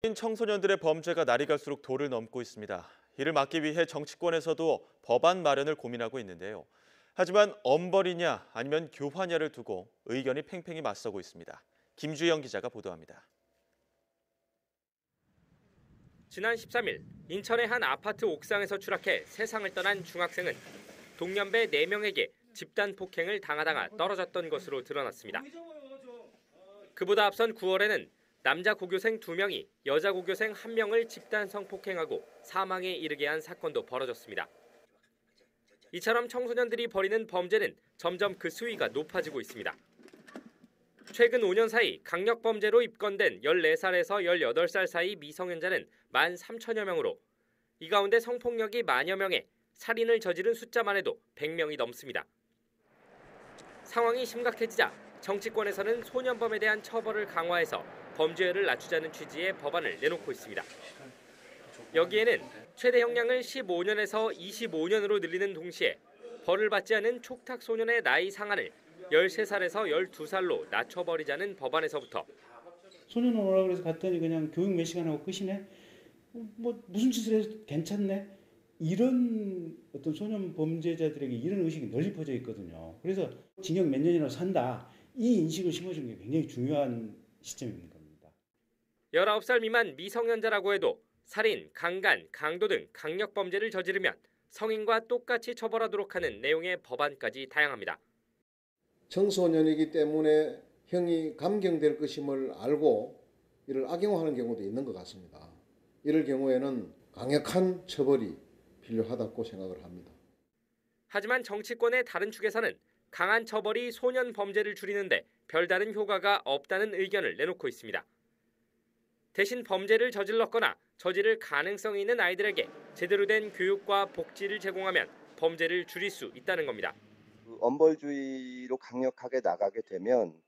청소년들의 범죄가 날이 갈수록 도를 넘고 있습니다. 이를 막기 위해 정치권에서도 법안 마련을 고민하고 있는데요. 하지만 엄벌이냐 아니면 교화냐를 두고 의견이 팽팽히 맞서고 있습니다. 김주영 기자가 보도합니다. 지난 13일 인천의 한 아파트 옥상에서 추락해 세상을 떠난 중학생은 동년배 4명에게 집단 폭행을 당하다가 떨어졌던 것으로 드러났습니다. 그보다 앞선 9월에는 남자 고교생 2명이 여자 고교생 1명을 집단 성폭행하고 사망에 이르게 한 사건도 벌어졌습니다. 이처럼 청소년들이 벌이는 범죄는 점점 그 수위가 높아지고 있습니다. 최근 5년 사이 강력범죄로 입건된 14살에서 18살 사이 미성년자는 13,000여 명으로 이 가운데 성폭력이 10,000여 명에 살인을 저지른 숫자만 해도 100명이 넘습니다. 상황이 심각해지자 정치권에서는 소년범에 대한 처벌을 강화해서 범죄율을 낮추자는 취지의 법안을 내놓고 있습니다. 여기에는 최대 형량을 15년에서 25년으로 늘리는 동시에 벌을 받지 않은 촉탁 소년의 나이 상한을 13살에서 12살로 낮춰버리자는 법안에서부터 소년 오라고 그래서 갔더니 그냥 교육 몇 시간 하고 끝이네? 뭐 무슨 짓을 해도 괜찮네? 이런 어떤 소년 범죄자들에게 이런 의식이 널리 퍼져 있거든요. 그래서 징역 몇 년이라도 산다. 이 인식을 심어주는 게 굉장히 중요한 시점인 겁니다. 19살 미만 미성년자라고 해도 살인, 강간, 강도 등 강력범죄를 저지르면 성인과 똑같이 처벌하도록 하는 내용의 법안까지 다양합니다. 청소년이기 때문에 형이 감경될 것임을 알고 이를 악용하는 경우도 있는 것 같습니다. 이럴 경우에는 강력한 처벌이 필요하다고 생각을 합니다. 하지만 정치권의 다른 축에서는 강한 처벌이 소년 범죄를 줄이는데 별다른 효과가 없다는 의견을 내놓고 있습니다. 대신 범죄를 저질렀거나 저지를 가능성이 있는 아이들에게 제대로 된 교육과 복지를 제공하면 범죄를 줄일 수 있다는 겁니다. 엄벌주의로 강력하게 나가게 되면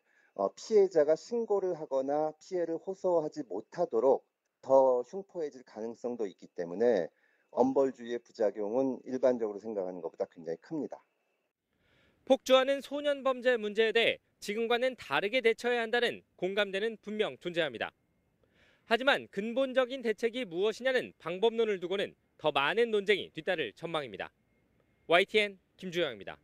피해자가 신고를 하거나 피해를 호소하지 못하도록 더 흉포해질 가능성도 있기 때문에 엄벌주의의 부작용은 일반적으로 생각하는 것보다 굉장히 큽니다. 폭주하는 소년 범죄 문제에 대해 지금과는 다르게 대처해야 한다는 공감대는 분명 존재합니다. 하지만 근본적인 대책이 무엇이냐는 방법론을 두고는 더 많은 논쟁이 뒤따를 전망입니다. YTN 김주영입니다.